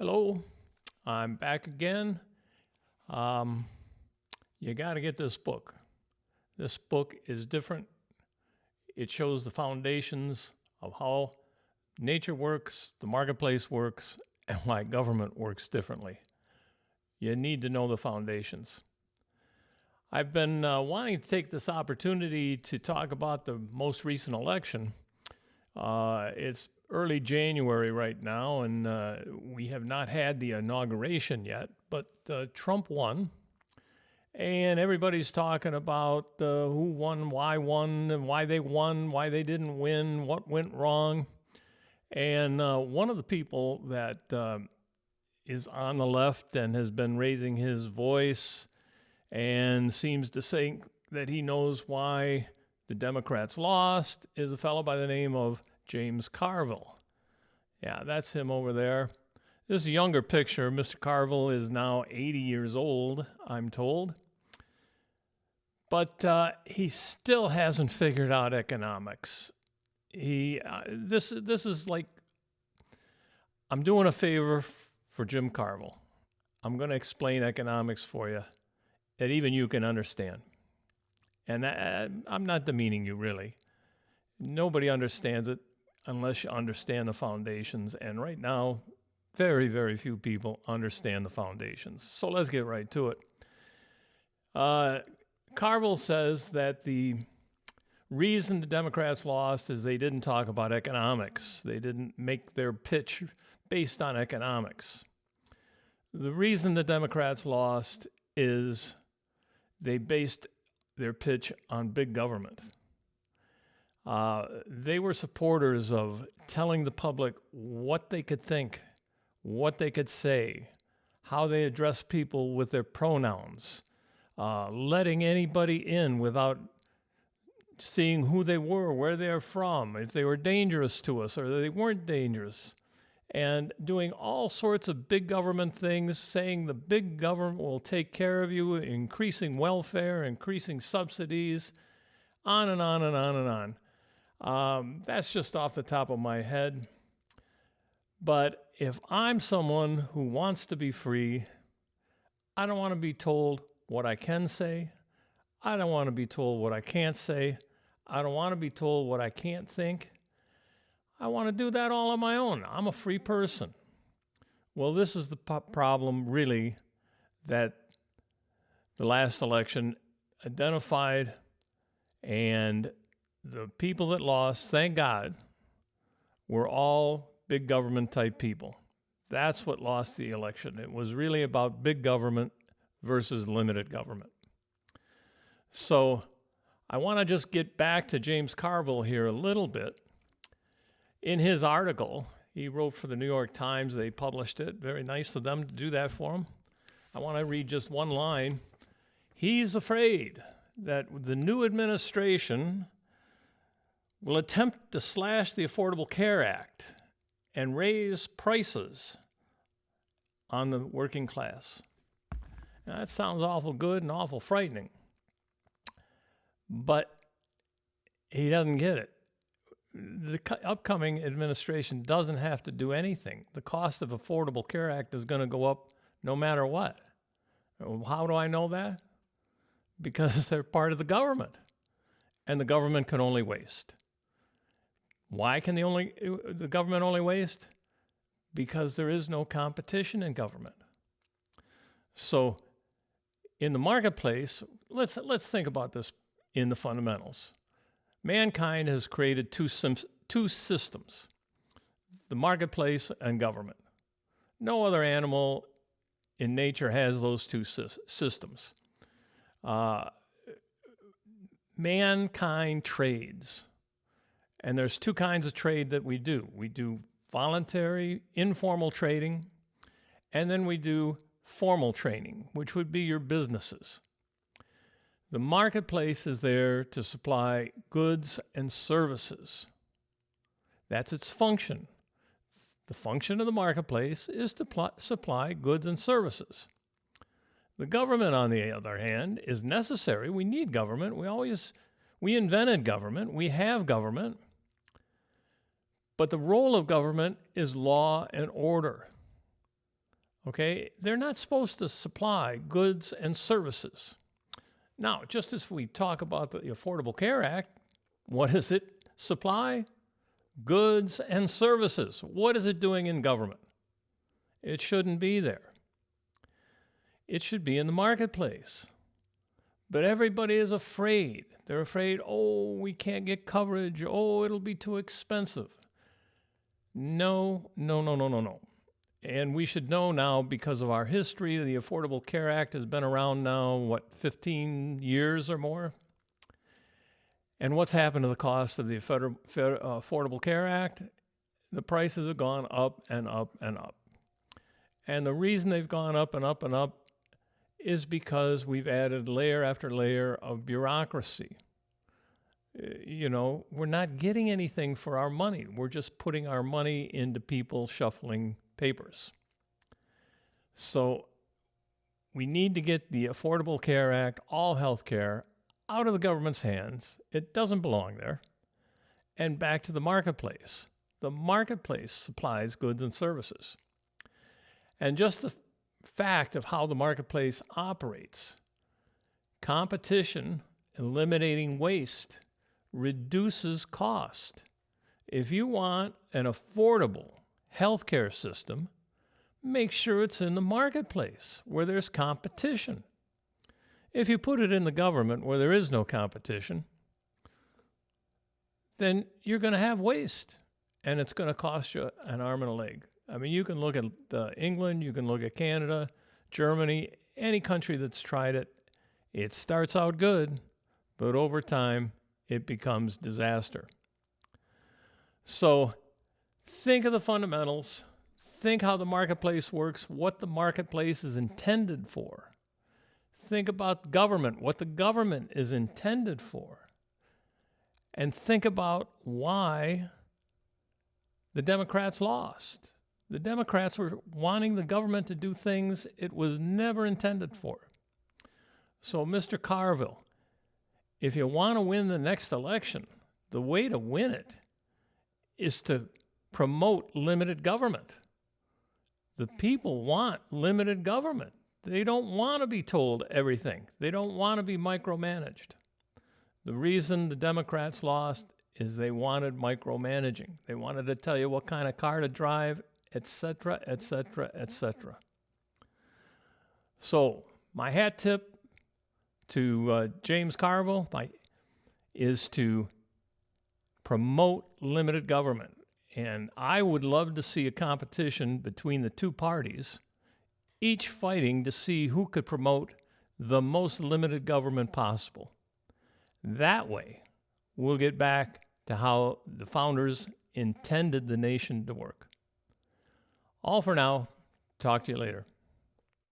Hello, I'm back again. You got to get this book. This book is different. It shows the foundations of how nature works, the marketplace works, and why government works differently. You need to know the foundations. I've been wanting to take this opportunity to talk about the most recent election. It's early January right now, and we have not had the inauguration yet, but Trump won. And everybody's talking about who won, and why they didn't win, what went wrong. And one of the people that is on the left and has been raising his voice and seems to think that he knows why the Democrats lost is a fellow by the name of James Carville. Yeah, that's him over there. This is a younger picture. Mr. Carville is now 80 years old, I'm told. But he still hasn't figured out economics. This is like, I'm doing a favor for Jim Carville. I'm going to explain economics for you that even you can understand. And I'm not demeaning you, really. Nobody understands it unless you understand the foundations. And right now, very, very few people understand the foundations. So let's get right to it. Carville says that the reason the Democrats lost is they didn't talk about economics. They didn't make their pitch based on economics. The reason the Democrats lost is they based their pitch on big government. They were supporters of telling the public what they could think, what they could say, how they address people with their pronouns, letting anybody in without seeing who they were, where they're from, if they were dangerous to us or they weren't dangerous, and doing all sorts of big government things, saying the big government will take care of you, increasing welfare, increasing subsidies, on and on and on and on. That's just off the top of my head. But if I'm someone who wants to be free, I don't want to be told what I can say. I don't want to be told what I can't say. I don't want to be told what I can't think. I want to do that all on my own. I'm a free person. Well, this is the problem, really, that the last election identified, and the people that lost, thank God, were all big government type people. That's what lost the election. It was really about big government versus limited government. So I want to just get back to James Carville here a little bit. In his article, he wrote for the New York Times. They published it. Very nice of them to do that for him. I want to read just one line. He's afraid that the new administration will attempt to slash the Affordable Care Act and raise prices on the working class. Now, that sounds awful good and awful frightening. But he doesn't get it. The upcoming administration doesn't have to do anything. The cost of Affordable Care Act is going to go up no matter what. How do I know that? Because they're part of the government, and the government can only waste. Why can the government only waste? Because there is no competition in government. So in the marketplace, let's think about this in the fundamentals. Mankind has created two systems, the marketplace and government. No other animal in nature has those two systems. Mankind trades, and there's two kinds of trade that we do. We do voluntary, informal trading, and then we do formal trading, which would be your businesses. The marketplace is there to supply goods and services. That's its function. The function of the marketplace is to supply goods and services. The government, on the other hand, is necessary. We need government. We invented government. We have government. But the role of government is law and order. Okay? They're not supposed to supply goods and services. Now, just as we talk about the Affordable Care Act, what does it supply? Goods and services. What is it doing in government? It shouldn't be there. It should be in the marketplace. But everybody is afraid. They're afraid, oh, we can't get coverage. Oh, it'll be too expensive. No. And we should know now, because of our history, the Affordable Care Act has been around now, 15 years or more? And what's happened to the cost of the Affordable Care Act? The prices have gone up and up and up. And the reason they've gone up and up and up is because we've added layer after layer of bureaucracy. We're not getting anything for our money. We're just putting our money into people shuffling papers. So we need to get the Affordable Care Act, all health care, out of the government's hands. It doesn't belong there. And back to the marketplace. The marketplace supplies goods and services. And just the fact of how the marketplace operates, competition, eliminating waste, reduces cost. If you want an affordable healthcare system, make sure it's in the marketplace where there's competition. If you put it in the government where there is no competition, then you're going to have waste, and it's going to cost you an arm and a leg. I mean, you can look at England, you can look at Canada, Germany, any country that's tried it. It starts out good, but over time, it becomes disaster. So think of the fundamentals. Think how the marketplace works, what the marketplace is intended for. Think about government, what the government is intended for. And think about why the Democrats lost. The Democrats were wanting the government to do things it was never intended for. So, Mr. Carville, if you want to win the next election, the way to win it is to promote limited government. The people want limited government. They don't want to be told everything. They don't want to be micromanaged. The reason the Democrats lost is they wanted micromanaging. They wanted to tell you what kind of car to drive, etc., etc., etc. So, my hat tip to James Carville is to promote limited government. And I would love to see a competition between the two parties, each fighting to see who could promote the most limited government possible. That way, we'll get back to how the founders intended the nation to work. All for now. Talk to you later.